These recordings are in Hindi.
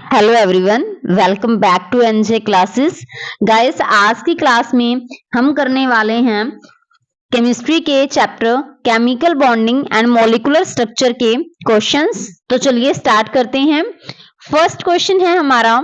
Hello everyone, welcome back to NJ classes. Guys, आज की क्लास में हम करने वाले हैं केमिस्ट्री के chapter chemical bonding and molecular structure के क्वेश्चंस। तो चलिए स्टार्ट करते हैं। फर्स्ट क्वेश्चन है हमारा,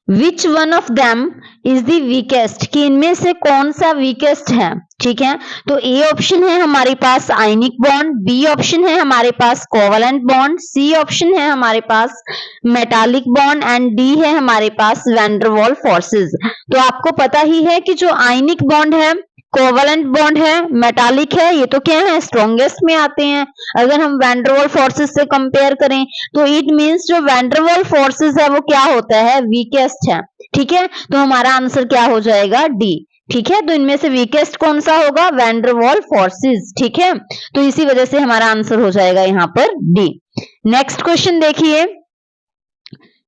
which one of them is the weakest, कि इनमें से कौन सा वीकेस्ट है। ठीक है, तो ए ऑप्शन है हमारे पास आयनिक बॉन्ड, बी ऑप्शन है हमारे पास कोवलेंट बॉन्ड, सी ऑप्शन है हमारे पास मेटालिक बॉन्ड एंड डी है हमारे पास वैन डर वाल्स फोर्सेस। तो आपको पता ही है कि जो आयनिक बॉन्ड है, कोवलेंट बॉन्ड है, मेटालिक है, ये तो क्या है, स्ट्रॉन्गेस्ट में आते हैं। अगर हम वैन डर वाल्स फोर्सेस से कंपेयर करें तो इट मींस जो वैन डर वाल्स फोर्सेस है वो क्या होता है, वीकेस्ट है। ठीक है, तो हमारा आंसर क्या हो जाएगा, डी। ठीक है, तो इनमें से वीकेस्ट कौन सा होगा, वैन डर वाल्स फोर्सेस। ठीक है, तो इसी वजह से हमारा आंसर हो जाएगा यहाँ पर डी। नेक्स्ट क्वेश्चन देखिए।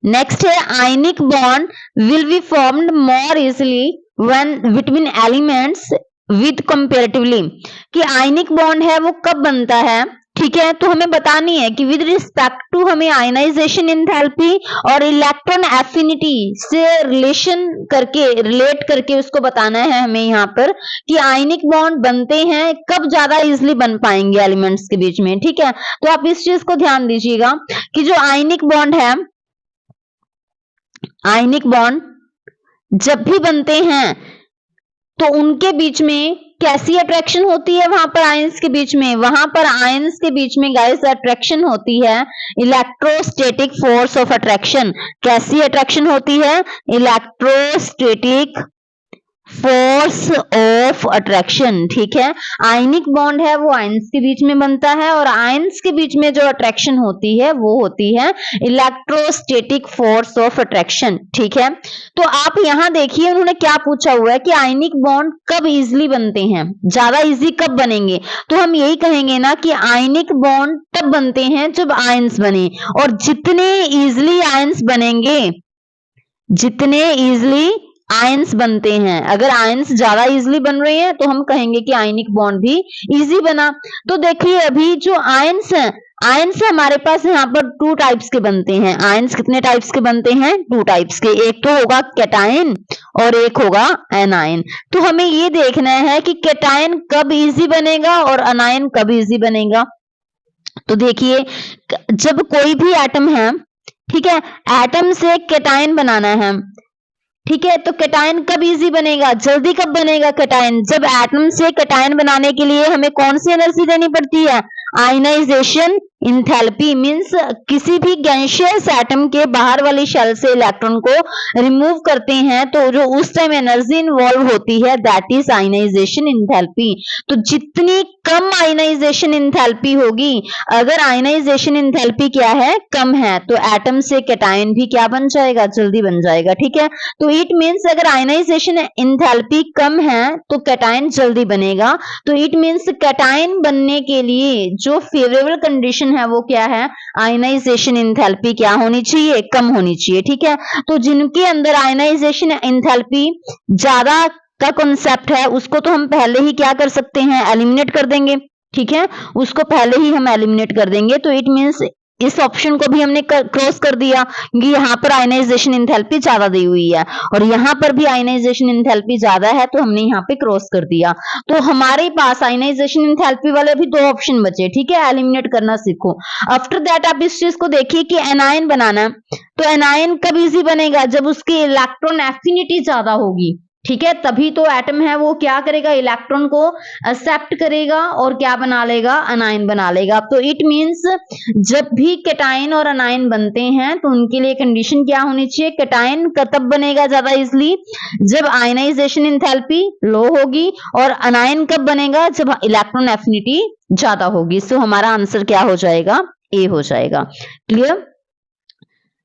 नेक्स्ट है, ionic bond will be formed more easily when between elements with comparatively, कि आयनिक बॉन्ड है वो कब बनता है। ठीक है, तो हमें बतानी है कि विद रिस्पेक्ट टू हमें आयनाइजेशन एंथैल्पी और इलेक्ट्रॉन एफिनिटी से रिलेट करके उसको बताना है हमें यहाँ पर, कि आयनिक बॉन्ड बनते हैं कब ज्यादा इजिली बन पाएंगे एलिमेंट्स के बीच में। ठीक है, तो आप इस चीज को ध्यान दीजिएगा कि जो आयनिक बॉन्ड है, आयनिक बॉन्ड जब भी बनते हैं तो उनके बीच में कैसी अट्रैक्शन होती है, वहां पर आयंस के बीच में, वहां पर आयंस के बीच में गाइस अट्रैक्शन होती है इलेक्ट्रोस्टैटिक फोर्स ऑफ अट्रैक्शन। कैसी अट्रैक्शन होती है, इलेक्ट्रोस्टैटिक फोर्स ऑफ अट्रैक्शन। ठीक है, आयनिक बॉन्ड है वो आयंस के बीच में बनता है और आयंस के बीच में जो अट्रैक्शन होती है वो होती है इलेक्ट्रोस्टैटिक फोर्स ऑफ अट्रैक्शन। ठीक है, तो आप यहां देखिए उन्होंने क्या पूछा हुआ है कि आयनिक बॉन्ड कब इजिली बनते हैं, ज्यादा इजी कब बनेंगे। तो हम यही कहेंगे ना कि आयनिक बॉन्ड तब बनते हैं जब आयंस बने, और जितने इजिली आयंस बनेंगे, जितने इजिली आयंस बनते हैं, अगर आयंस ज्यादा इजिली बन रहे हैं तो हम कहेंगे कि आयनिक बॉन्ड भी इजी बना। तो देखिए अभी जो आयंस हैं, आयंस हमारे पास यहाँ पर टू टाइप्स के बनते हैं। आयंस कितने टाइप्स के बनते हैं, टू टाइप्स के, एक तो होगा कैटायन और एक होगा एनायन। तो हमें ये देखना है कि कैटायन कब इजी बनेगा और एनायन कब इजी बनेगा। तो देखिए, जब कोई भी एटम है, ठीक है, एटम से कैटायन बनाना है, ठीक है, तो कैटायन कब इजी बनेगा, जल्दी कब बनेगा कैटायन, जब एटम से कैटायन बनाने के लिए हमें कौन सी एनर्जी देनी पड़ती है, आयनाइजेशन इंथैल्पी। मींस किसी भी गैसियस एटम के बाहर वाली शेल से इलेक्ट्रॉन को रिमूव करते हैं तो जो उस टाइम एनर्जी इन्वॉल्व होती है दैट इज आयनाइजेशन इंथैल्पी। तो जितनी कम आयनाइजेशन इंथैल्पी होगी, अगर आयनाइजेशन इंथैल्पी क्या है, कम है, तो एटम से कैटायन भी क्या बन जाएगा, जल्दी बन जाएगा। ठीक है, तो इट मींस अगर आयनाइजेशन इंथैल्पी कम है तो कैटायन जल्दी बनेगा। तो इट मींस कैटायन बनने के लिए जो फेवरेबल कंडीशन है वो क्या है, आयनाइजेशन इंथैल्पी क्या होनी चाहिए, कम होनी चाहिए। ठीक है, तो जिनके अंदर आयनाइजेशन इंथैल्पी ज्यादा का कॉन्सेप्ट है उसको तो हम पहले ही क्या कर सकते हैं, एलिमिनेट कर देंगे। ठीक है, उसको पहले ही हम एलिमिनेट कर देंगे। तो इट मींस इस ऑप्शन को भी हमने क्रॉस कर दिया कि यहाँ पर आयनाइजेशन इंथैल्पी ज्यादा दी हुई है और यहाँ पर भी आयनाइजेशन इंथैल्पी ज्यादा है, तो हमने यहाँ पे क्रॉस कर दिया। तो हमारे पास आयनाइजेशन इंथैल्पी वाले भी दो ऑप्शन बचे। ठीक है, एलिमिनेट करना सीखो। आफ्टर दैट आप इस चीज को देखिए कि एनायन बनाना, तो एनायन कब इजी बनेगा, जब उसकी इलेक्ट्रॉन एफिनिटी ज्यादा होगी। ठीक है, तभी तो एटम है वो क्या करेगा, इलेक्ट्रॉन को एक्सेप्ट करेगा और क्या बना लेगा, अनायन बना लेगा। तो इट मींस जब भी कैटायन और अनायन बनते हैं तो उनके लिए कंडीशन क्या होनी चाहिए, कैटायन तब बनेगा ज्यादा इजिली जब आयनाइजेशन इंथैल्पी लो होगी, और अनायन कब बनेगा, जब इलेक्ट्रॉन एफिनिटी ज्यादा होगी। सो हमारा आंसर क्या हो जाएगा, ए हो जाएगा। Clear.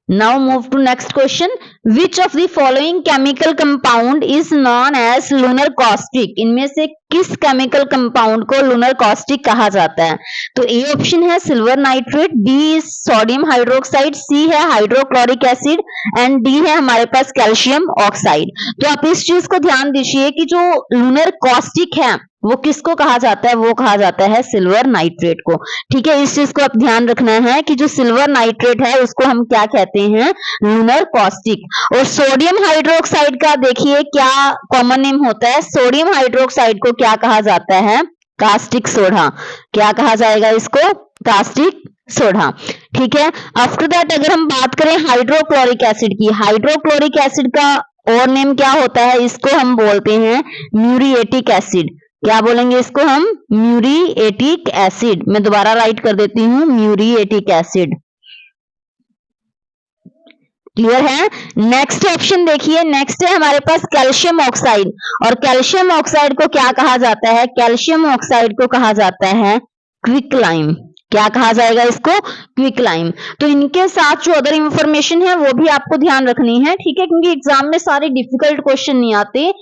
Now move to next question. Which of the following chemical compound is known as lunar caustic? इनमें से किस केमिकल कंपाउंड को लूनर कॉस्टिक कहा जाता है? तो ए ऑप्शन है silver nitrate, B is sodium hydroxide, C है हाइड्रोक्लोरिक एसिड एंड डी है हमारे पास कैल्शियम ऑक्साइड। तो आप इस चीज को ध्यान दीजिए कि जो लूनर कॉस्टिक है वो किसको कहा जाता है? वो कहा जाता है सिल्वर नाइट्रेट को। ठीक है, इस चीज को आप ध्यान रखना है कि जो सिल्वर नाइट्रेट है उसको हम क्या कहते हैं? Lunar caustic. और सोडियम हाइड्रोक्साइड का देखिए क्या कॉमन नेम होता है? सोडियम हाइड्रोक्साइड को क्या कहा जाता है? Caustic soda. क्या कहा जाएगा इसको? Caustic soda. ठीक है, आफ्टर दैट अगर हम बात करें हाइड्रोक्लोरिक एसिड की, हाइड्रोक्लोरिक एसिड का और नेम क्या होता है? इसको हम बोलते हैं म्यूरिएटिक एसिड। क्या बोलेंगे इसको हम? Muriatic acid. मैं दोबारा राइट कर देती हूं, म्यूरिएटिक एसिड। क्लियर है? नेक्स्ट ऑप्शन देखिए, नेक्स्ट है हमारे पास कैल्शियम ऑक्साइड। और कैल्शियम ऑक्साइड को क्या कहा जाता है? कैल्शियम ऑक्साइड को कहा जाता है क्विकलाइम। क्या कहा जाएगा इसको? क्विकलाइम। तो इनके साथ जो अदर इंफॉर्मेशन है वो भी आपको ध्यान रखनी है। ठीक है, क्योंकि एग्जाम में सारे डिफिकल्ट क्वेश्चन नहीं आते,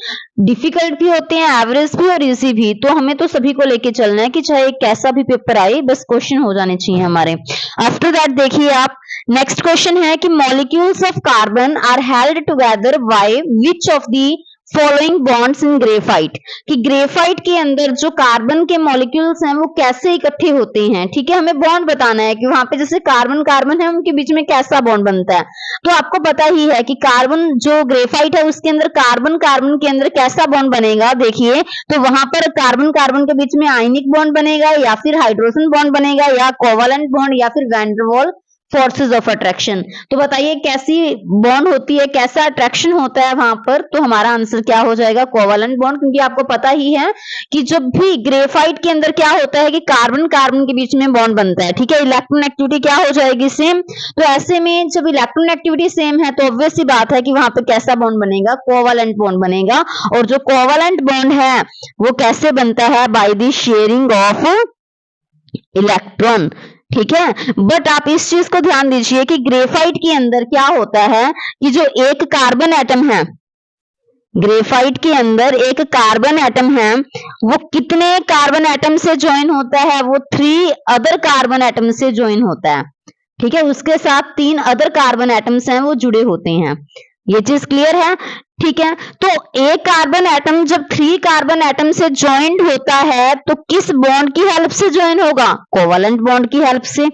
डिफिकल्ट भी होते हैं, एवरेज भी और इजी भी। तो हमें तो सभी को लेके चलना है कि चाहे कैसा भी पेपर आए, बस क्वेश्चन हो जाने चाहिए हमारे। आफ्टर दैट देखिए आप, नेक्स्ट क्वेश्चन है कि molecules of carbon are held together by which of the following bonds in graphite. कि ग्रेफाइट के अंदर जो कार्बन के मॉलिक्यूल्स हैं वो कैसे इकट्ठे होते हैं। ठीक है, हमें बॉन्ड बताना है कि वहां पे जैसे कार्बन कार्बन है उनके बीच में कैसा बॉन्ड बनता है। तो आपको पता ही है कि कार्बन जो ग्रेफाइट है उसके अंदर कार्बन कार्बन के अंदर कैसा बॉन्ड बनेगा। देखिए, तो वहां पर कार्बन कार्बन के बीच में आयनिक बॉन्ड बनेगा, या फिर हाइड्रोजन बॉन्ड बनेगा, या कोवलेंट बॉन्ड, या फिर van der Waals forces of attraction. तो बताइए कैसी बॉन्ड होती है, कैसा अट्रैक्शन होता है वहां पर? तो हमारा आंसर क्या हो जाएगा? Covalent bond. क्योंकि आपको पता ही है कि जब भी ग्रेफाइट के अंदर क्या होता है कि कार्बन कार्बन के बीच में बॉन्ड बनता है। ठीक है, इलेक्ट्रॉन एक्टिविटी क्या हो जाएगी? सेम। तो ऐसे में जब इलेक्ट्रॉन एक्टिविटी सेम है तो ऑब्वियस सी बात है कि वहां पर कैसा बॉन्ड बनेगा? कोवलेंट बॉन्ड बनेगा। और जो कोवलेंट बॉन्ड है वो कैसे बनता है? By the sharing of electron. ठीक है, बट आप इस चीज को ध्यान दीजिए कि ग्रेफाइट के अंदर क्या होता है कि जो एक कार्बन एटम है, ग्रेफाइट के अंदर एक कार्बन एटम है, वो कितने कार्बन एटम से ज्वाइन होता है? वो 3 अदर कार्बन एटम से ज्वाइन होता है। ठीक है, उसके साथ 3 अदर कार्बन एटम्स हैं वो जुड़े होते हैं। ये चीज क्लियर है? ठीक है, तो एक कार्बन एटम जब 3 कार्बन एटम से ज्वाइंट होता है तो किस बॉन्ड की हेल्प से ज्वाइन होगा? कोवलेंट बॉन्ड की हेल्प से।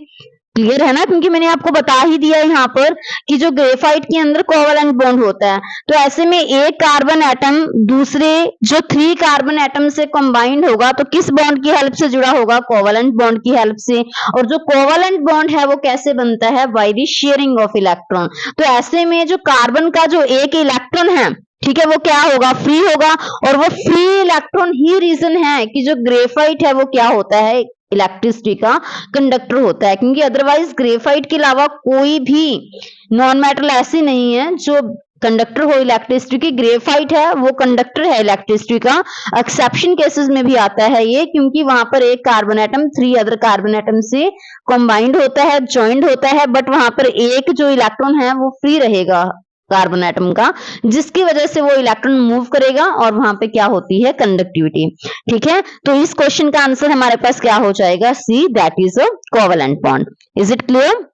क्लियर है ना? क्योंकि मैंने आपको बता ही दिया यहाँ पर कि जो ग्रेफाइट के अंदर कोवलेंट बॉन्ड होता है। तो ऐसे में एक कार्बन एटम दूसरे जो 3 कार्बन एटम से कंबाइंड होगा तो किस बॉन्ड की हेल्प से जुड़ा होगा? कोवलेंट बॉन्ड की हेल्प से। और जो कोवलेंट बॉन्ड है वो कैसे बनता है? By the sharing of electron. तो ऐसे में जो कार्बन का जो एक इलेक्ट्रॉन है, ठीक है, वो क्या होगा? फ्री होगा। और वो फ्री इलेक्ट्रॉन ही रीजन है कि जो ग्रेफाइट है वो क्या होता है? इलेक्ट्रिसिटी का कंडक्टर होता है। क्योंकि अदरवाइज ग्रेफाइट के अलावा कोई भी नॉन मेटल ऐसी नहीं है जो कंडक्टर हो इलेक्ट्रिसिटी की। ग्रेफाइट है वो कंडक्टर है इलेक्ट्रिसिटी का। एक्सेप्शन केसेस में भी आता है ये, क्योंकि वहां पर एक carbon atom 3 other carbon atom से कंबाइंड होता है, ज्वाइंट होता है, बट वहां पर एक जो इलेक्ट्रॉन है वो फ्री रहेगा कार्बन एटम का, जिसकी वजह से वो इलेक्ट्रॉन मूव करेगा और वहां पे क्या होती है? कंडक्टिविटी। ठीक है, तो इस क्वेश्चन का आंसर हमारे पास क्या हो जाएगा? C, that is a covalent bond. Is it clear?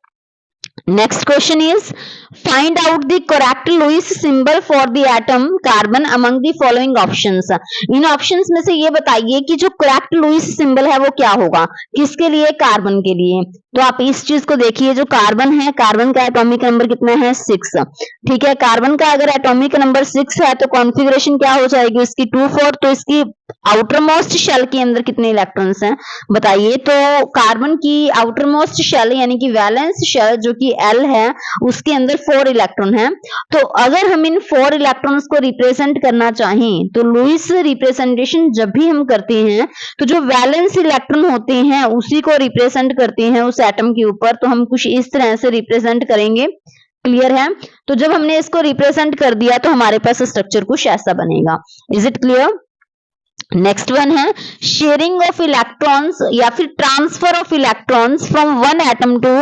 Next question is find out the correct Lewis symbol for the atom carbon among the following options. इन ऑप्शंस में से ये बताइए कि जो करेक्ट लुईस सिंबल है वो क्या होगा? किसके लिए? कार्बन के लिए। तो आप इस चीज को देखिए, जो कार्बन है, कार्बन का एटॉमिक नंबर कितना है? 6। ठीक है, कार्बन का अगर एटॉमिक नंबर 6 है तो कॉन्फ़िगरेशन क्या हो जाएगी इसकी? 2,4। तो इसकी आउटर मोस्ट शेल के अंदर कितने इलेक्ट्रॉन्स हैं बताइए? तो कार्बन की आउटर मोस्ट शेल यानी कि वैलेंस शेल जो कि L है उसके अंदर 4 इलेक्ट्रॉन है। तो अगर हम इन 4 इलेक्ट्रॉन्स को रिप्रेजेंट करना चाहें तो लुईस रिप्रेजेंटेशन जब भी हम करते हैं तो जो वैलेंस इलेक्ट्रॉन होते हैं उसी को रिप्रेजेंट करते हैं उस एटम के ऊपर। तो हम कुछ इस तरह से रिप्रेजेंट करेंगे। क्लियर है? तो जब हमने इसको रिप्रेजेंट कर दिया तो हमारे पास स्ट्रक्चर कुछ ऐसा बनेगा। Is it clear? Next one है शेयरिंग ऑफ इलेक्ट्रॉन्स या फिर transfer of electrons from one atom to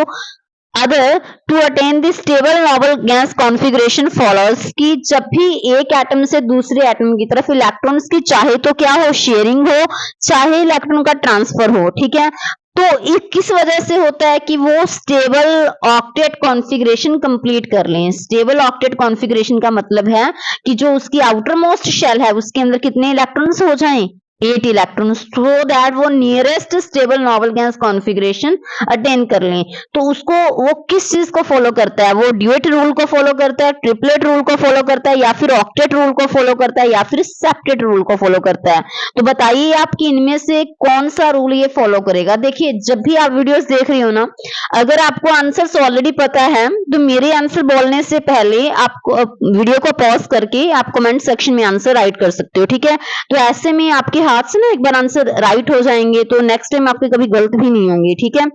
other to attain the stable noble gas configuration follows कि जब भी एक एटम से दूसरे एटम की तरफ इलेक्ट्रॉन्स की चाहे तो क्या हो, शेयरिंग हो, चाहे इलेक्ट्रॉन का ट्रांसफर हो, ठीक है, तो किस वजह से होता है कि वो स्टेबल ऑक्टेट कॉन्फ़िगरेशन कंप्लीट कर लें। स्टेबल ऑक्टेट कॉन्फ़िगरेशन का मतलब है कि जो उसकी आउटर मोस्ट शेल है उसके अंदर कितने इलेक्ट्रॉन्स हो जाएं, 8 इलेक्ट्रॉन्स, सो दैट वो nearest stable noble gas configuration attain कर लें। तो उसको वो किस चीज को फॉलो करता है, वो ड्यूएट रूल को फॉलो करता है, ट्रिपलेट रूल को फॉलो करता है, या फिर ऑक्टेट रूल को फॉलो करता है, या फिर सेप्टेट रूल को फॉलो करता है। तो बताइए आपकी इनमें से कौन सा रूल ये फॉलो करेगा। देखिए जब भी आप वीडियोस देख रही हो ना, अगर आपको आंसर्स ऑलरेडी पता है तो मेरे आंसर बोलने से पहले आपको वीडियो को पॉज करके आप कमेंट सेक्शन में आंसर राइट कर सकते हो, ठीक है। तो ऐसे में आपके हाथ से ना एक बार आंसर राइट हो जाएंगे, तो नेक्स्ट टाइम आपके कभी गलत भी नहीं होंगे, ठीक है।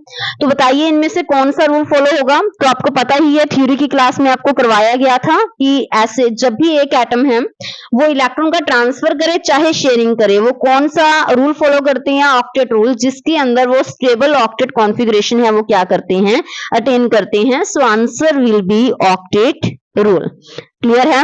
तो बताइए इनमें से कौन सा रूल फॉलो होगा। तो आपको पता ही है, थ्योरी की क्लास में आपको करवाया गया था कि ऐसे जब भी एक एटम है वो इलेक्ट्रॉन का ट्रांसफर करे चाहे शेयरिंग करे, वो कौन सा रूल फॉलो करते हैं, ऑक्टेट रूल, जिसके अंदर वो स्टेबल ऑक्टेट कॉन्फ़िगरेशन है वो क्या करते हैं, अटेन करते हैं। So answer will be octet rule. Clear है,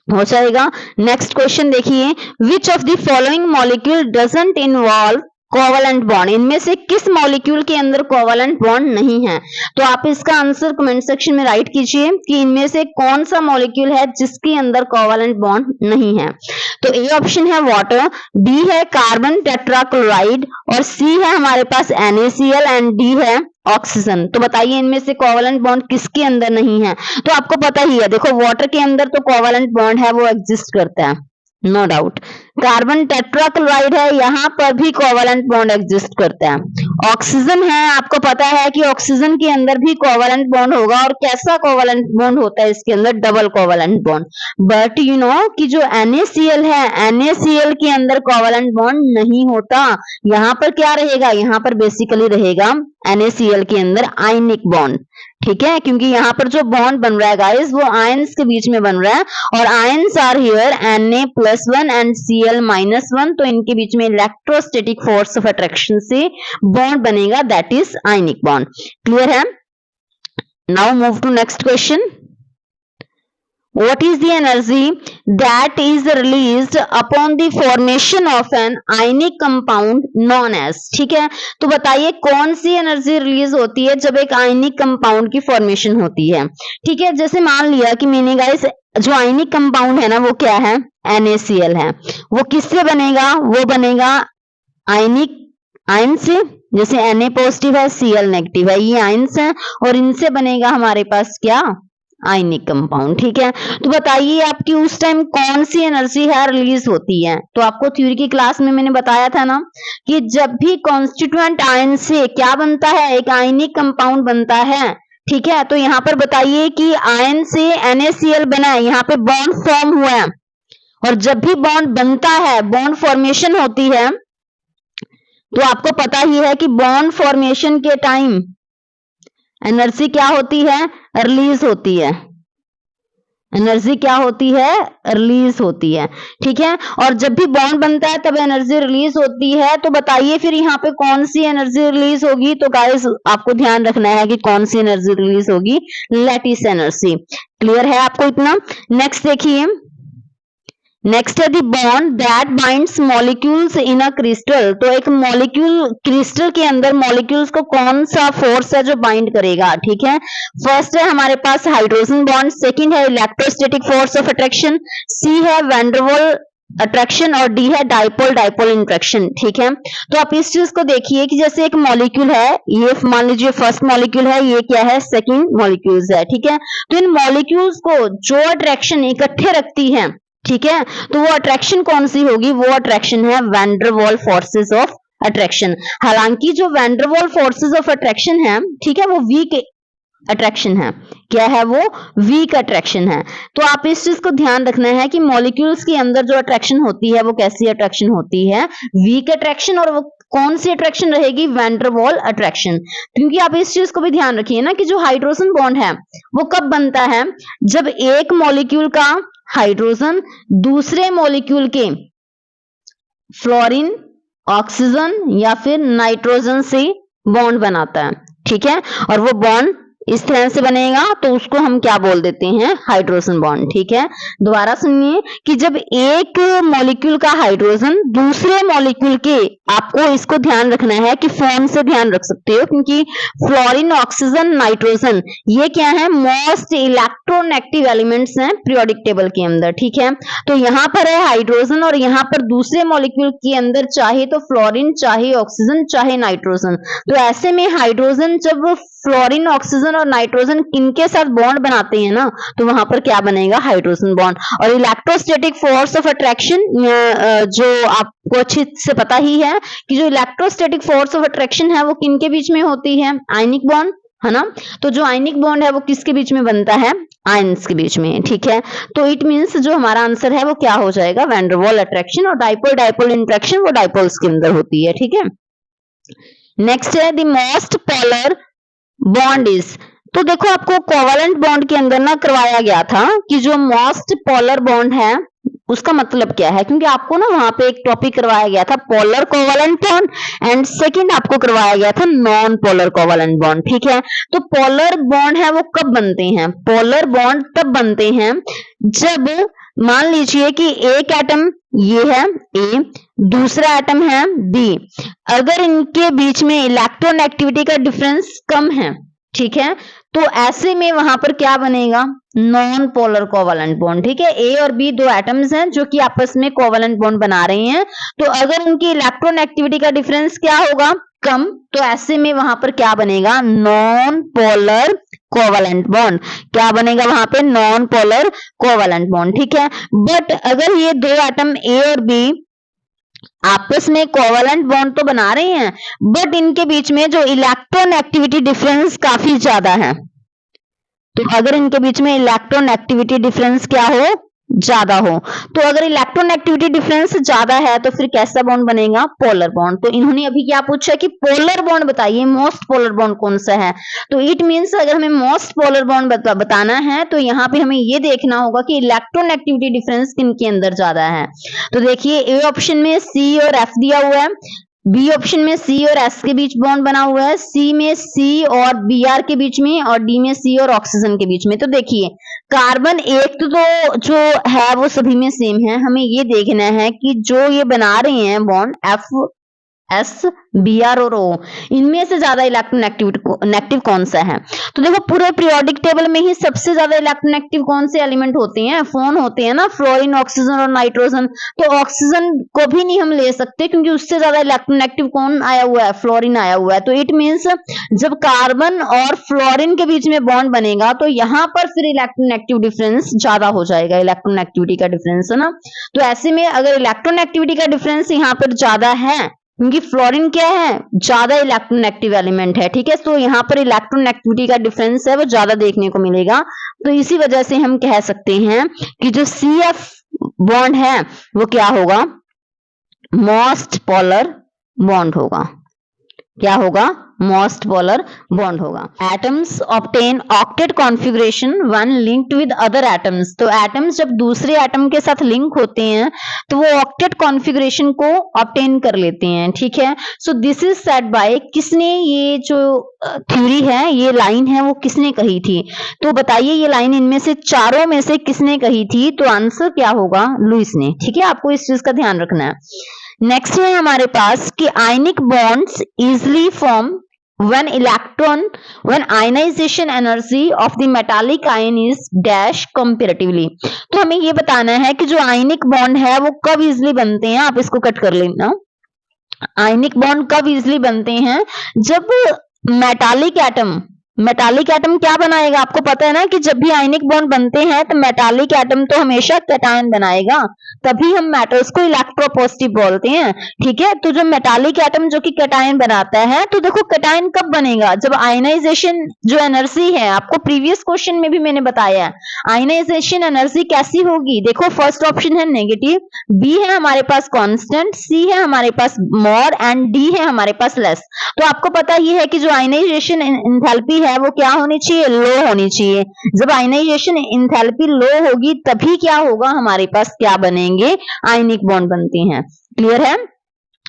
हो जाएगा। नेक्स्ट क्वेश्चन देखिए, which of the following molecule doesn't involve covalent bond, इनमें से किस मॉलिक्यूल के अंदर कोवलेंट बॉन्ड नहीं है। तो आप इसका आंसर कमेंट सेक्शन में राइट कीजिए कि इनमें से कौन सा मॉलिक्यूल है जिसके अंदर कोवलेंट बॉन्ड नहीं है। तो ए ऑप्शन है वाटर, बी है कार्बन टेट्राक्लोराइड, और सी है हमारे पास NaCl, एंड डी है ऑक्सीजन। तो बताइए इनमें से कोवलेंट बॉन्ड किसके अंदर नहीं है। तो आपको पता ही है, देखो वाटर के अंदर तो कोवलेंट बॉन्ड है, वो एग्जिस्ट करता है, नो डाउट। कार्बन टेट्राक्लोराइड है, यहाँ पर भी कोवलेंट बॉन्ड एग्जिस्ट करता है। ऑक्सीजन है, आपको पता है कि ऑक्सीजन के अंदर भी कोवलेंट बॉन्ड होगा, और कैसा कोवलेंट बॉन्ड होता है इसके अंदर, double covalent bond. But you know कि जो NaCl है, NaCl के अंदर कोवलेंट बॉन्ड नहीं होता। यहाँ पर क्या रहेगा, यहाँ पर बेसिकली रहेगा NaCl के अंदर आयनिक बॉन्ड, ठीक है, क्योंकि यहाँ पर जो बॉन्ड बन रहा है गाइस वो आयंस के बीच में बन रहा है, और ions are here Na+1 and Cl-1, तो इनके बीच में इलेक्ट्रोस्टैटिक फोर्स ऑफ अट्रैक्शन से बॉन्ड बनेगा, that is ionic bond. Clear है। Now move to next question, what is the energy that is released upon the formation of an ionic compound known as, ठीक है। तो बताइए कौन सी एनर्जी रिलीज होती है जब एक आयनिक कंपाउंड की फॉर्मेशन होती है, ठीक है। जैसे मान लिया कि मैंने गाइस जो आयनिक कंपाउंड है ना वो क्या है, NaCl है, वो किससे बनेगा, वो बनेगा आयनिक आयन से, जैसे Na पॉजिटिव है Cl नेगेटिव है, ये आयन्स हैं, और इनसे बनेगा हमारे पास क्या, आयनिक कंपाउंड, ठीक है। तो बताइए आपकी उस टाइम कौन सी एनर्जी है रिलीज होती है। तो आपको थ्योरी की क्लास में मैंने बताया था ना कि जब भी कॉन्स्टिट्यूएंट आयन से क्या बनता है, एक आयनिक कंपाउंड बनता है, ठीक है। तो यहाँ पर बताइए कि आयन से NaCl बना है, यहाँ पे बॉन्ड फॉर्म हुआ है, और जब भी बॉन्ड बनता है, बॉन्ड फॉर्मेशन होती है, तो आपको पता ही है कि बॉन्ड फॉर्मेशन के टाइम एनर्जी क्या होती है, रिलीज होती है। एनर्जी क्या होती है, रिलीज होती है, ठीक है। और जब भी बॉन्ड बनता है तब एनर्जी रिलीज होती है। तो बताइए फिर यहाँ पे कौन सी एनर्जी रिलीज होगी। तो गाइस आपको ध्यान रखना है कि कौन सी एनर्जी रिलीज होगी, लैटिस एनर्जी। क्लियर है आपको इतना। नेक्स्ट देखिए, नेक्स्ट है the bond that binds molecules in a crystal. तो एक मॉलिक्यूल क्रिस्टल के अंदर मॉलिक्यूल्स को कौन सा फोर्स है जो बाइंड करेगा, ठीक है। फर्स्ट है हमारे पास हाइड्रोजन बॉन्ड, सेकंड है इलेक्ट्रोस्टैटिक फोर्स ऑफ अट्रैक्शन, सी है वैन डर वाल अट्रैक्शन, और डी है डाइपोल डाइपोल इंट्रैक्शन, ठीक है। तो आप इस चीज को देखिए कि जैसे एक मॉलिक्यूल है, ये मान लीजिए फर्स्ट मॉलिक्यूल है, ये क्या है, सेकंड मॉलिक्यूल्स है, ठीक है। तो इन मॉलिक्यूल्स को जो अट्रैक्शन इकट्ठे रखती है, ठीक है, तो वो अट्रैक्शन कौन सी होगी, वो अट्रैक्शन है वैन डर वाल फोर्सेस ऑफ अट्रैक्शन। हालांकि जो वैन डर वाल फोर्सेस ऑफ अट्रैक्शन है, ठीक है, वो वीक अट्रैक्शन है। क्या है वो, वीक अट्रैक्शन है। तो आप इस चीज को ध्यान रखना है कि मॉलिक्यूल्स के अंदर जो अट्रैक्शन होती है वो कैसी अट्रैक्शन होती है, वीक अट्रैक्शन, और वो कौन सी अट्रैक्शन रहेगी, वैन डर वाल अट्रैक्शन। क्योंकि आप इस चीज को भी ध्यान रखिए ना कि जो हाइड्रोजन बॉन्ड है वो कब बनता है, जब एक मॉलिक्यूल का हाइड्रोजन दूसरे मॉलिक्यूल के फ्लोरीन, ऑक्सीजन या फिर नाइट्रोजन से बॉन्ड बनाता है, ठीक है, और वो बॉन्ड इस तरह से बनेगा तो उसको हम क्या बोल देते हैं, हाइड्रोजन बॉन्ड। ठीक है, दोबारा सुनिए कि जब एक मॉलिक्यूल का हाइड्रोजन दूसरे मॉलिक्यूल के, आपको इसको ध्यान रखना है कि फॉर्म से ध्यान रख सकते हो, क्योंकि फ्लोरीन, ऑक्सीजन, नाइट्रोजन ये क्या है, मोस्ट इलेक्ट्रोनेगेटिव एलिमेंट्स हैं पीरियोडिक टेबल के अंदर। ठीक है, तो यहाँ पर है हाइड्रोजन और यहाँ पर दूसरे मॉलिक्यूल के अंदर चाहे तो फ्लोरीन, चाहे ऑक्सीजन, चाहे नाइट्रोजन। तो ऐसे में हाइड्रोजन जब फ्लोरीन, ऑक्सीजन और नाइट्रोजन किनके साथ बॉन्ड बनाते हैं ना, तो वहां पर क्या बनेगा, हाइड्रोजन बॉन्ड। और इलेक्ट्रोस्टैटिक फोर्स ऑफ अट्रैक्शन, जो आपको अच्छी से पता ही है कि जो इलेक्ट्रोस्टैटिक फोर्स ऑफ अट्रैक्शन है वो किनके बीच में होती है, आयनिक बॉन्ड, है ना। तो जो आयनिक बॉन्ड है वो किसके बीच में बनता है, आयंस के बीच में। ठीक है, तो इट मींस जो हमारा आंसर है वो क्या हो जाएगा, वैन डर वाल अट्रैक्शन। और डाइपोल डाइपोल इंटरेक्शन वो डाइपोल्स के अंदर होती है। ठीक है, नेक्स्ट है the most polar bond is. तो देखो आपको कोवलेंट बॉन्ड के अंदर ना करवाया गया था कि जो मोस्ट पोलर बॉन्ड है उसका मतलब क्या है, क्योंकि आपको ना वहां पे एक टॉपिक करवाया गया था polar covalent bond and second आपको करवाया गया था नॉन पोलर कोवलेंट बॉन्ड। ठीक है, तो पोलर बॉन्ड है वो कब बनते हैं, पोलर बॉन्ड तब बनते हैं जब मान लीजिए कि एक एटम ये है ए, दूसरा एटम है बी, अगर इनके बीच में इलेक्ट्रोनेगेटिविटी का डिफरेंस कम है। ठीक है, तो ऐसे में वहां पर क्या बनेगा, नॉन पोलर कोवलेंट बॉन्ड। ठीक है, ए और बी दो एटम्स हैं जो कि आपस में कोवलेंट बॉन्ड बना रहे हैं, तो अगर उनकी इलेक्ट्रोनेगेटिविटी का डिफरेंस क्या होगा, कम, तो ऐसे में वहां पर क्या बनेगा, नॉन पोलर कोवलेंट बॉन्ड। क्या बनेगा वहां पे, नॉन पोलर कोवलेंट बॉन्ड। ठीक है, बट अगर ये दो एटम ए और बी आपस में कोवलेंट बॉन्ड तो बना रहे हैं, बट इनके बीच में जो इलेक्ट्रोनेगेटिविटी डिफरेंस काफी ज्यादा है, तो अगर इनके बीच में इलेक्ट्रोनेगेटिविटी डिफरेंस क्या हो, ज्यादा हो, तो अगर इलेक्ट्रोनेगेटिविटी डिफरेंस ज्यादा है तो फिर कैसा बॉन्ड बनेगा, पोलर बॉन्ड। तो इन्होंने अभी क्या पूछा कि पोलर बॉन्ड बताइए, मोस्ट पोलर बॉन्ड कौन सा है। तो इट मींस अगर हमें मोस्ट पोलर बॉन्ड बताना है तो यहाँ पे हमें ये देखना होगा कि इलेक्ट्रोनेगेटिविटी डिफरेंस किन के अंदर ज्यादा है। तो देखिए ए ऑप्शन में सी और एफ दिया हुआ है, बी ऑप्शन में सी और एस के बीच बॉन्ड बना हुआ है, सी में सी और बी आर के बीच में, और डी में सी और ऑक्सीजन के बीच में। तो देखिए कार्बन एक तो जो है वो सभी में सेम है, हमें ये देखना है कि जो ये बना रहे हैं bond F S B R और ओ, इनमें से ज्यादा इलेक्ट्रोनेगेटिव कौन सा है। तो देखो पूरे पीरियोडिक टेबल में ही सबसे ज्यादा इलेक्ट्रोनेगेटिव कौन से एलिमेंट होते हैं, फोन होते हैं ना, फ्लोरीन, ऑक्सीजन और नाइट्रोजन। तो ऑक्सीजन को भी नहीं हम ले सकते क्योंकि उससे ज्यादा इलेक्ट्रोनेगेटिव कौन आया हुआ है, फ्लोरीन आया हुआ है। तो इट मींस जब कार्बन और फ्लोरीन के बीच में बॉन्ड बनेगा तो यहाँ पर फिर इलेक्ट्रोनेगेटिव डिफरेंस ज्यादा हो जाएगा, इलेक्ट्रोनेगेटिविटी का डिफरेंस, है ना। तो ऐसे में अगर इलेक्ट्रोनेगेटिविटी का डिफरेंस यहाँ पर ज्यादा है, क्योंकि फ्लोरीन क्या है, ज्यादा इलेक्ट्रोनेगेटिव एलिमेंट है। ठीक है, तो यहाँ पर इलेक्ट्रोनेगेटिविटी का डिफरेंस है वो ज्यादा देखने को मिलेगा। तो इसी वजह से हम कह सकते हैं कि जो सी एफ बॉन्ड है वो क्या होगा, मोस्ट पोलर बॉन्ड होगा। क्या होगा, मोस्ट पोलर बॉन्ड होगा। Atoms obtain octet configuration when linked with other atoms. तो एटम्स जब दूसरे एटम के साथ लिंक होते हैं तो वो ऑक्टेट कॉन्फ़िगरेशन को ऑब्टेन कर लेते हैं। ठीक है, so this is said bye, किसने ये जो थ्योरी है, ये लाइन है वो किसने कही थी। तो बताइए ये लाइन इनमें से चारों में से किसने कही थी। तो आंसर क्या होगा, लुईस ने। ठीक है, आपको इस चीज का ध्यान रखना है। नेक्स्ट है हमारे पास कि आयनिक bonds easily form when ionization energy of the metallic ion is dash comparatively। तो हमें ये बताना है कि जो आयनिक बॉन्ड है वो कब इजिली बनते हैं। आप इसको कट कर लेना, आयनिक बॉन्ड कब इजिली बनते हैं, जब मेटालिक एटम क्या बनाएगा, आपको पता है ना कि जब भी आयनिक बॉन्ड बनते हैं तो मेटालिक एटम तो हमेशा कैटायन बनाएगा, तभी हम मेटल्स को इलेक्ट्रोपॉजिटिव बोलते हैं। ठीक है, तो जो मेटालिक एटम जो कि कैटायन बनाता है, तो देखो कैटायन कब बनेगा, जब आयनाइजेशन जो एनर्जी है, आपको प्रीवियस क्वेश्चन में भी मैंने बताया है आयनाइजेशन एनर्जी कैसी होगी। देखो फर्स्ट ऑप्शन है नेगेटिव, बी है हमारे पास कांस्टेंट, सी है हमारे पास मोर एंड डी है हमारे पास लेस। तो आपको पता ही है कि जो आयनाइजेशन एंथैल्पी है वो क्या होनी चाहिए, लो होनी चाहिए। जब आयनाइजेशन एंथैल्पी लो होगी तभी क्या होगा, हमारे पास क्या बनेंगे, आयनिक बॉन्ड बनते हैं। क्लियर है,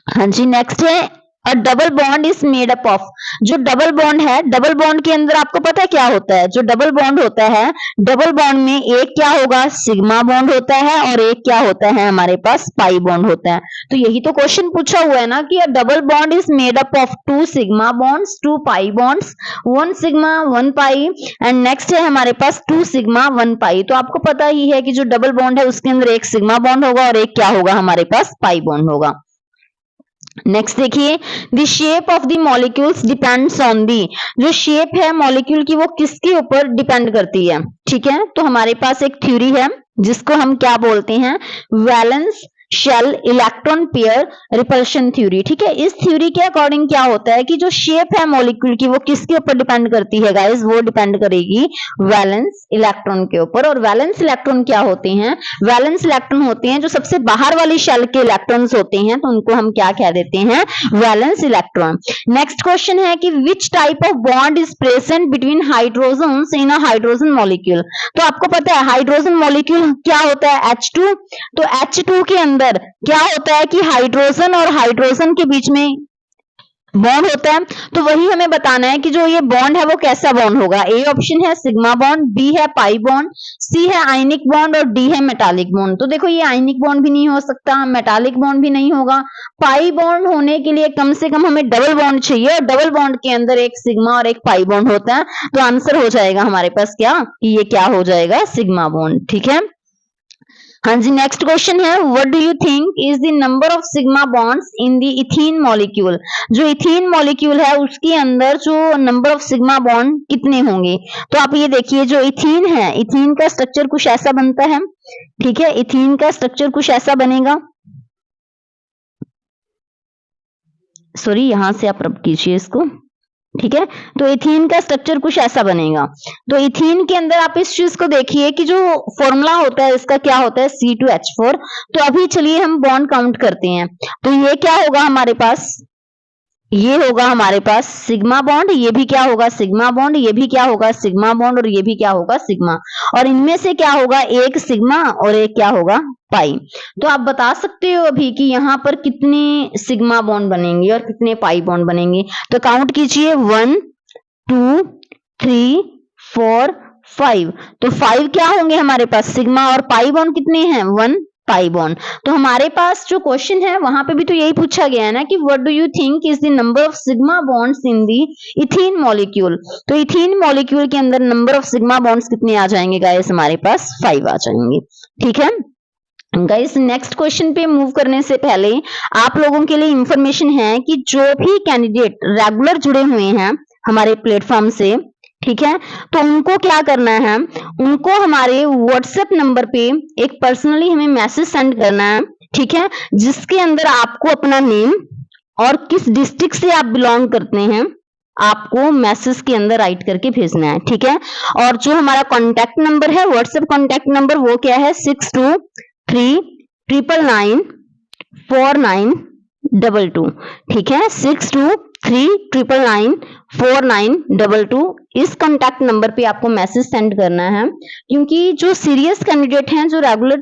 हाँ जी। नेक्स्ट है अ double bond is made up of, जो डबल बॉन्ड है, डबल बॉन्ड के अंदर आपको पता है क्या होता है, जो डबल बॉन्ड होता है, डबल बॉन्ड में एक क्या होगा, सिग्मा बॉन्ड होता है और एक क्या होता है हमारे पास, पाई बॉन्ड होता है। तो यही तो क्वेश्चन पूछा हुआ है ना कि अ double bond is made up of 2 sigma bonds, 2 pi bonds, 1 sigma 1 pi, and next है हमारे पास 2 सिग्मा 1 पाई। तो आपको पता ही है कि जो डबल बॉन्ड है उसके अंदर एक सिग्मा बॉन्ड होगा और एक क्या होगा हमारे पास, पाई बॉन्ड होगा। नेक्स्ट देखिए, the shape of the molecules depends on the, जो शेप है मॉलिक्यूल की वो किसके ऊपर डिपेंड करती है, ठीक है। तो हमारे पास एक थ्योरी है जिसको हम क्या बोलते हैं, valence shell electron pair repulsion theory, ठीक है। इस थ्योरी के अकॉर्डिंग क्या होता है कि जो शेप है मॉलिक्यूल की वो किसके ऊपर डिपेंड करती है गाइस, वो डिपेंड करेगी वैलेंस इलेक्ट्रॉन के ऊपर। और वैलेंस इलेक्ट्रॉन क्या होते हैं, वैलेंस इलेक्ट्रॉन होते हैं जो सबसे बाहर वाली शेल के इलेक्ट्रॉन्स होते हैं, तो उनको हम क्या कह देते हैं, वैलेंस इलेक्ट्रॉन। नेक्स्ट क्वेश्चन है कि which type of bond is present between hydrogens in a hydrogen molecule. तो आपको पता है हाइड्रोजन मॉलिक्यूल क्या होता है, H2। तो H2 के अंदर क्या होता है कि हाइड्रोजन और हाइड्रोजन के बीच में बॉन्ड होता है। तो वही हमें बताना है कि जो ये बॉन्ड है वो कैसा बॉन्ड होगा। ए ऑप्शन है सिग्मा बॉन्ड, बी है पाई बॉन्ड, सी है आयनिक बॉन्ड और डी है मेटालिक बॉन्ड। तो देखो ये आयनिक बॉन्ड भी नहीं हो सकता, मेटालिक बॉन्ड भी नहीं होगा। पाई बॉन्ड होने के लिए कम से कम हमें डबल बॉन्ड चाहिए और डबल बॉन्ड के अंदर एक सिग्मा और एक पाई बॉन्ड होता है। तो आंसर हो जाएगा हमारे पास क्या, कि ये क्या हो जाएगा, सिग्मा बॉन्ड, ठीक है। हाँ जी, नेक्स्ट क्वेश्चन है, what do you think is the number of sigma bonds in the ethene molecule. जो इथीन मॉलिक्यूल है उसके अंदर जो नंबर ऑफ सिग्मा बॉन्ड कितने होंगे। तो आप ये देखिए जो इथीन है, इथीन का स्ट्रक्चर कुछ ऐसा बनता है, ठीक है। इथीन का स्ट्रक्चर कुछ ऐसा बनेगा, सॉरी यहां से आप रब कीजिए इसको, ठीक है। तो इथीन का स्ट्रक्चर कुछ ऐसा बनेगा। तो इथीन के अंदर आप इस चीज को देखिए कि जो फॉर्मूला होता है इसका क्या होता है, C2H4। तो अभी चलिए हम बॉन्ड काउंट करते हैं। तो ये क्या होगा हमारे पास, ये होगा हमारे पास सिग्मा बॉन्ड, ये भी क्या होगा सिग्मा बॉन्ड, ये भी क्या होगा सिग्मा बॉन्ड और ये भी क्या होगा सिग्मा। और इनमें से क्या होगा, एक सिग्मा और एक क्या होगा, पाई। तो आप बता सकते हो अभी कि यहाँ पर कितने सिग्मा बॉन्ड बनेंगे और कितने पाई बॉन्ड बनेंगे। तो काउंट कीजिए 1 2 3 4 5। तो 5 क्या होंगे हमारे पास सिग्मा और पाई बॉन्ड कितने हैं, 1 पाई बॉन्ड। तो हमारे पास जो क्वेश्चन है वहां पे भी तो यही पूछा गया है ना कि what do you think is the number of sigma bonds in the ethene molecule. तो इथीन मॉलिक्यूल के अंदर नंबर ऑफ सिग्मा बॉन्ड्स कितने आ जाएंगे गाइस, हमारे पास 5 आ जाएंगे, ठीक है। गाइस नेक्स्ट क्वेश्चन पे मूव करने से पहले आप लोगों के लिए इंफॉर्मेशन है कि जो भी कैंडिडेट रेगुलर जुड़े हुए हैं हमारे प्लेटफॉर्म से, ठीक है, तो उनको क्या करना है, उनको हमारे व्हाट्सएप नंबर पे एक पर्सनली हमें मैसेज सेंड करना है, ठीक है, जिसके अंदर आपको अपना नेम और किस डिस्ट्रिक्ट से आप बिलोंग करते हैं आपको मैसेज के अंदर राइट करके भेजना है, ठीक है। और जो हमारा कॉन्टैक्ट नंबर है, व्हाट्सएप कॉन्टैक्ट नंबर वो क्या है, 6239994922, ठीक है, 6239994922। इस कॉन्टैक्ट नंबर पे आपको मैसेज सेंड करना है, क्योंकि जो सीरियस कैंडिडेट हैं, जो रेगुलर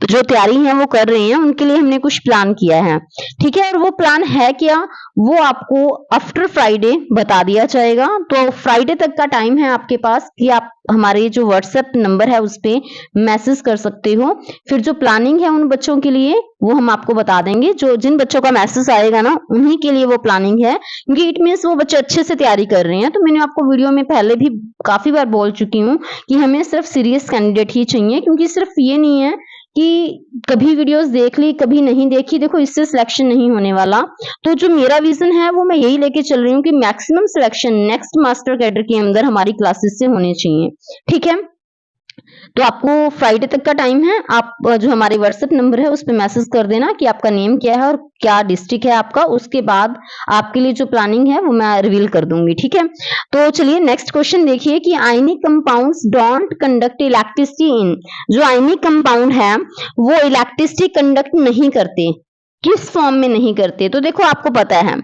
जो तैयारी है वो कर रहे हैं, उनके लिए हमने कुछ प्लान किया है, ठीक है। और वो प्लान है क्या, वो आपको आफ्टर फ्राइडे बता दिया जाएगा। तो फ्राइडे तक का टाइम है आपके पास कि आप हमारे जो व्हाट्सएप नंबर है उस पे मैसेज कर सकते हो। फिर जो प्लानिंग है उन बच्चों के लिए वो हम आपको बता देंगे, जो जिन बच्चों का मैसेज आएगा ना उन्हीं के लिए वो प्लानिंग है, क्योंकि इट मीन्स वो बच्चे अच्छे से तैयारी कर रहे हैं। तो मैंने आपको वीडियो में पहले भी काफी बार बोल चुकी हूँ कि हमें सिर्फ सीरियस कैंडिडेट ही चाहिए, क्योंकि सिर्फ ये नहीं है कि कभी वीडियोस देख ली कभी नहीं देखी, देखो इससे सिलेक्शन नहीं होने वाला। तो जो मेरा विजन है वो मैं यही लेके चल रही हूँ कि maximum selection next master cadre के अंदर हमारी क्लासेस से होने चाहिए, ठीक है। तो आपको फ्राइडे तक का टाइम है, आप जो हमारे व्हाट्सएप नंबर है उस पर मैसेज कर देना कि आपका नेम क्या है और क्या डिस्ट्रिक्ट है आपका। उसके बाद आपके लिए जो प्लानिंग है वो मैं रिवील कर दूंगी, ठीक है। तो चलिए नेक्स्ट क्वेश्चन देखिए कि ionic compounds don't conduct electricity in. जो आयनिक कंपाउंड है वो इलेक्ट्रिसिटी कंडक्ट नहीं करते, किस फॉर्म में नहीं करते। तो देखो आपको पता है,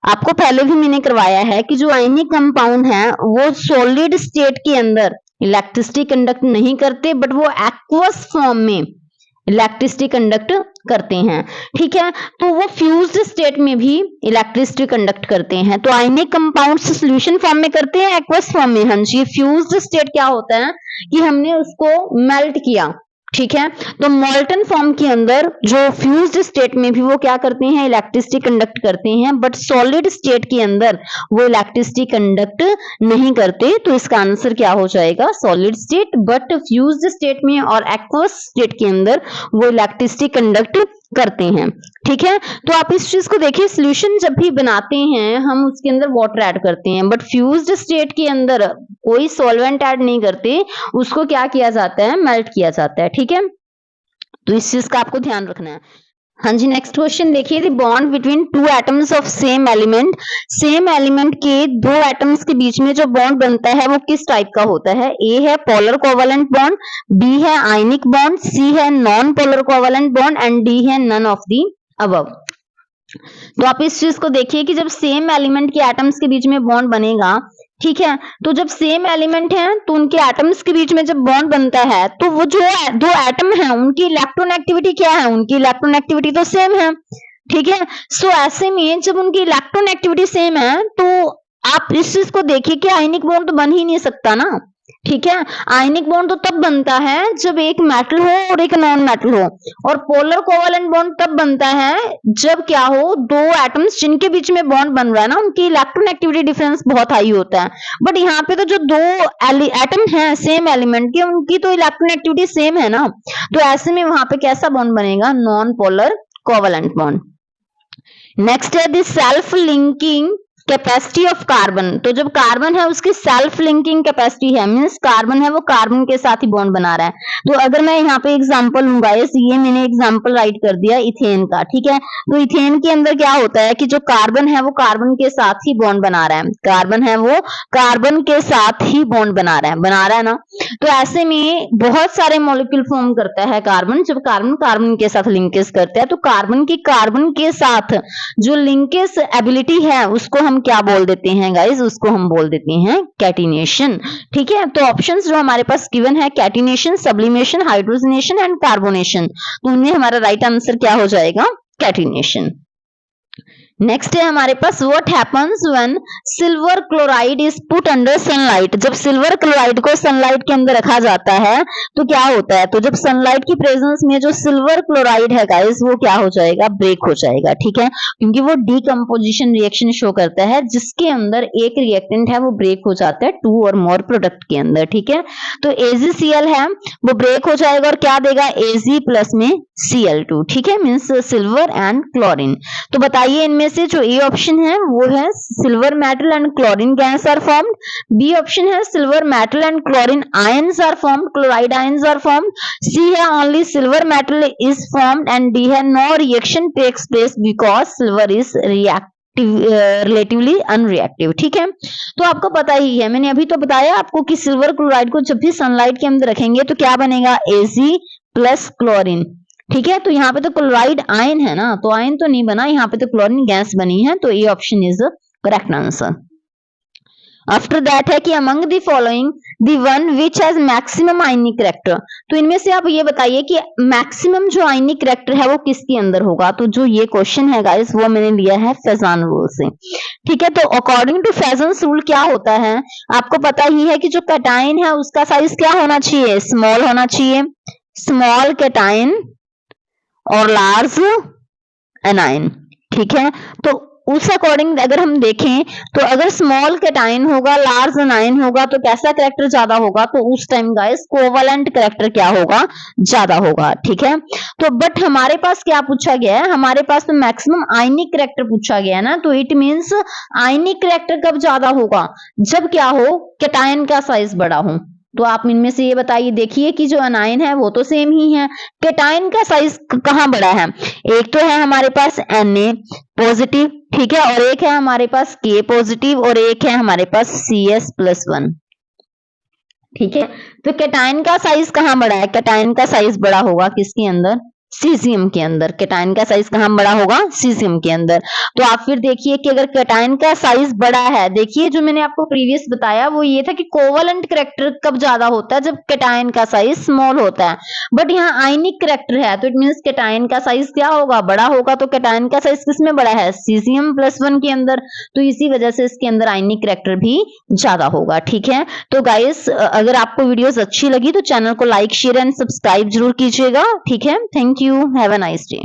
आपको पहले भी मैंने करवाया है कि जो आयनिक कंपाउंड है वो सॉलिड स्टेट के अंदर इलेक्ट्रिसिटी कंडक्ट नहीं करते, बट वो एक्वस फॉर्म में इलेक्ट्रिसिटी कंडक्ट करते हैं, ठीक है। तो वो फ्यूज्ड स्टेट में भी इलेक्ट्रिसिटी कंडक्ट करते हैं। तो आयनिक कंपाउंड्स सॉल्यूशन फॉर्म में करते हैं, एक्वस फॉर्म में। हाँ जी, फ्यूज्ड स्टेट क्या होता है कि हमने उसको मेल्ट किया, ठीक है। तो मोल्टन फॉर्म के अंदर जो फ्यूज्ड स्टेट में भी वो क्या करते हैं, इलेक्ट्रिसिटी कंडक्ट करते हैं, बट सॉलिड स्टेट के अंदर वो इलेक्ट्रिसिटी कंडक्ट नहीं करते। तो इसका आंसर क्या हो जाएगा, solid state. But fused state में और एक्वस स्टेट के अंदर वो इलेक्ट्रिसिटी कंडक्ट करते हैं, ठीक है। तो आप इस चीज को देखिए, सोल्यूशन जब भी बनाते हैं हम उसके अंदर वाटर ऐड करते हैं, बट फ्यूज्ड स्टेट के अंदर कोई सॉल्वेंट ऐड नहीं करते, उसको क्या किया जाता है, मेल्ट किया जाता है, ठीक है। तो इस चीज का आपको ध्यान रखना है। हाँ जी, नेक्स्ट क्वेश्चन देखिए, the bond between two atoms of same element, same element के दो एटम्स के बीच में जो बॉन्ड बनता है वो किस टाइप का होता है। ए है पोलर कोवेलेंट बॉन्ड, बी है आयनिक बॉन्ड, सी है non polar covalent bond and D है नन ऑफ दी अबव। तो आप इस चीज को देखिए कि जब सेम एलिमेंट के एटम्स के बीच में बॉन्ड बनेगा, ठीक है, तो जब सेम एलिमेंट है तो उनके एटम्स के बीच में जब बॉन्ड बनता है तो वो जो दो एटम है उनकी इलेक्ट्रॉन एक्टिविटी क्या है, उनकी इलेक्ट्रॉन एक्टिविटी तो सेम है, ठीक है। सो ऐसे में जब उनकी इलेक्ट्रॉन एक्टिविटी सेम है तो आप इस चीज को देखिए कि आयनिक बॉन्ड तो बन ही नहीं सकता ना, ठीक है। आयनिक बॉन्ड तो तब बनता है जब एक मेटल हो और एक नॉन मेटल हो, और पोलर कोवेलेंट बॉन्ड तब बनता है जब क्या हो, दो एटम्स जिनके बीच में बॉन्ड बन रहा है ना उनकी इलेक्ट्रॉन एक्टिविटी डिफरेंस बहुत हाई होता है। बट यहाँ पे तो जो दो एटम हैं सेम एलिमेंट के, उनकी तो इलेक्ट्रॉन एक्टिविटी सेम है ना, तो ऐसे में वहां पे कैसा बॉन्ड बनेगा, non polar covalent bond. Next है the self linking capacity of carbon. तो जब कार्बन है उसकी सेल्फ लिंकिंग कैपेसिटी है, मींस कार्बन है वो कार्बन के साथ ही बॉन्ड बना रहा है। तो अगर मैं यहाँ पे एग्जांपल लूंगा, ये मैंने एग्जांपल राइट कर दिया इथेन का, ठीक है। तो इथेन के अंदर क्या होता है कि जो कार्बन है वो कार्बन के साथ ही बॉन्ड बना रहा है, कार्बन है वो कार्बन के साथ ही बॉन्ड बना रहा है ना। तो ऐसे में बहुत सारे मॉलिक्यूल फॉर्म करता है कार्बन, जब कार्बन कार्बन के साथ लिंकेज करता है तो कार्बन की कार्बन के साथ जो लिंकेज एबिलिटी है उसको हम क्या बोल देते हैं गाइस, उसको हम बोल देते हैं कैटिनेशन, ठीक है। तो ऑप्शंस जो हमारे पास गिवन है, catenation, sublimation, hydrogenation and carbonation, तो उनमें हमारा राइट आंसर क्या हो जाएगा, कैटिनेशन। नेक्स्ट है हमारे पास, what happens when silver chloride is put under sunlight. जब सिल्वर क्लोराइड को सनलाइट के अंदर रखा जाता है तो क्या होता है, तो जब सनलाइट की प्रेजेंस में जो सिल्वर क्लोराइड है गाइस वो क्या हो जाएगा, ब्रेक हो जाएगा, ठीक है, क्योंकि वो डीकंपोजिशन रिएक्शन शो करता है जिसके अंदर एक रिएक्टेंट है वो ब्रेक हो जाता है टू और मोर प्रोडक्ट के अंदर, ठीक है। तो AgCl है वो ब्रेक हो जाएगा और क्या देगा, Ag प्लस में Cl2, ठीक है, मीन्स सिल्वर एंड क्लोरीन। तो बताइए इनमें से जो ए ऑप्शन है वो है silver metal and chlorine gas are formed, B option है silver metal and chlorine ions are formed, chloride ions are formed, C है only silver metal is formed and D है no reaction takes place because silver is relatively unreactive, ठीक है। तो आपको पता ही है, मैंने अभी तो बताया आपको कि सिल्वर क्लोराइड को जब भी सनलाइट के अंदर रखेंगे तो क्या बनेगा, Ag प्लस क्लोरीन, ठीक है। तो यहाँ पे तो क्लोराइड आयन है ना, तो आयन तो नहीं बना, यहाँ पे तो क्लोरीन गैस बनी है, तो ये option is correct answer. After that है कि among the following the one which has maximum ionic character. तो इनमें से आप ये बताइए कि मैक्सिमम जो आयनिक कैरेक्टर है वो किसके अंदर होगा। तो जो ये क्वेश्चन है गाइस वो मैंने लिया है फेजान रूल से, ठीक है। तो अकॉर्डिंग टू फेजन्स रूल क्या होता है, आपको पता ही है कि जो कैटायन है उसका साइज क्या होना चाहिए, स्मॉल होना चाहिए, स्मॉल कैटायन और लार्ज एनायन, ठीक है। तो उस अकॉर्डिंग अगर हम देखें तो अगर स्मॉल कैटायन होगा, लार्ज एनायन होगा तो कैसा कैरेक्टर ज्यादा होगा, तो उस टाइम गाइस कोवलेंट कैरेक्टर क्या होगा, ज्यादा होगा, ठीक है। तो बट हमारे पास क्या पूछा गया है, हमारे पास तो मैक्सिमम आयनिक कैरेक्टर पूछा गया है ना, तो इट मींस आयनिक कैरेक्टर कब ज्यादा होगा, जब क्या हो, कैटायन का साइज बड़ा हो। तो आप इनमें से ये बताइए, देखिए कि जो अनायन है वो तो सेम ही है, कैटायन का साइज कहाँ बड़ा है, एक तो है हमारे पास Na पॉजिटिव, ठीक है, और एक है हमारे पास K पॉजिटिव और एक है हमारे पास CS+1, ठीक है। तो कैटायन का साइज कहाँ बड़ा है, कैटायन का साइज बड़ा होगा किसके अंदर, सीजियम के अंदर। कैटायन का साइज कहाँ बड़ा होगा? सीजियम के अंदर। तो आप फिर देखिए कि अगर कैटायन का साइज बड़ा है, देखिए जो मैंने आपको प्रीवियस बताया वो ये था कि कोवलेंट कैरेक्टर कब ज्यादा होता है, जब कैटायन का साइज स्मॉल होता है। बट यहाँ आयनिक कैरेक्टर है तो इट मींस कैटायन का साइज क्या होगा? बड़ा होगा। तो कैटायन का साइज किसमें बड़ा है? सीजियम +1 के अंदर। तो इसी वजह से इसके अंदर आयनिक कैरेक्टर भी ज्यादा होगा। ठीक है, तो गाइस अगर आपको वीडियोस अच्छी लगी तो चैनल को लाइक शेयर एंड सब्सक्राइब जरूर कीजिएगा। ठीक है, thank you, have a nice day.